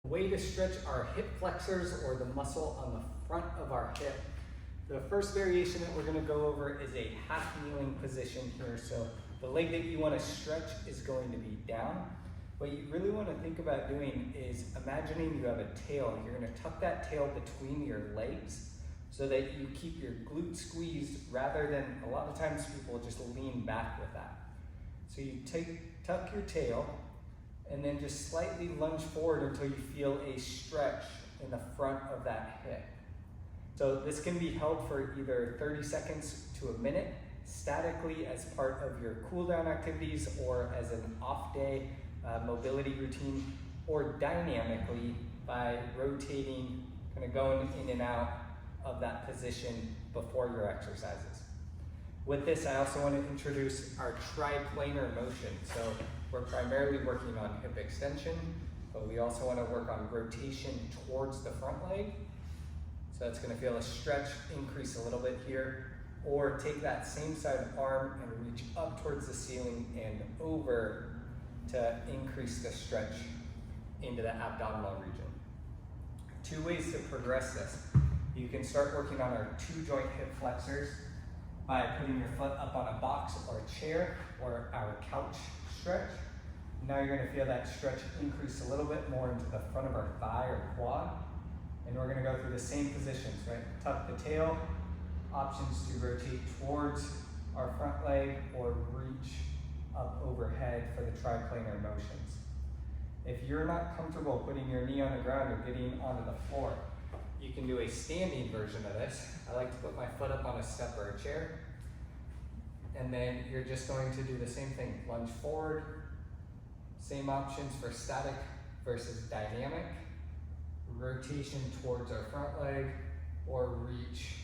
Way to stretch our hip flexors, or the muscle on the front of our hip. The first variation that we're going to go over is a half kneeling position here. So the leg that you want to stretch is going to be down. What you really want to think about doing is imagining you have a tail. You're going to tuck that tail between your legs so that you keep your glutes squeezed, rather than a lot of times people just lean back with that. So you tuck your tail and then just slightly lunge forward until you feel a stretch in the front of that hip. So this can be held for either 30 seconds to a minute, statically as part of your cool down activities or as an off day mobility routine, or dynamically by rotating, kind of going in and out of that position before your exercises. With this, I also want to introduce our tri-planar motion. So we're primarily working on hip extension, but we also want to work on rotation towards the front leg. So that's going to feel a stretch increase a little bit here, or take that same side arm and reach up towards the ceiling and over to increase the stretch into the abdominal region. Two ways to progress this. You can start working on our 2-joint hip flexors by putting your foot up on a box or a chair, or our couch stretch. Now you're going to feel that stretch increase a little bit more into the front of our thigh or quad. And we're going to go through the same positions, right? Tuck the tail, options to rotate towards our front leg or reach up overhead for the tri-planar motions. If you're not comfortable putting your knee on the ground or getting onto the floor, you can do a standing version of this. I like to put my foot up on a step or a chair. And then you're just going to do the same thing. Lunge forward. Same options for static versus dynamic. Rotation towards our front leg, or reach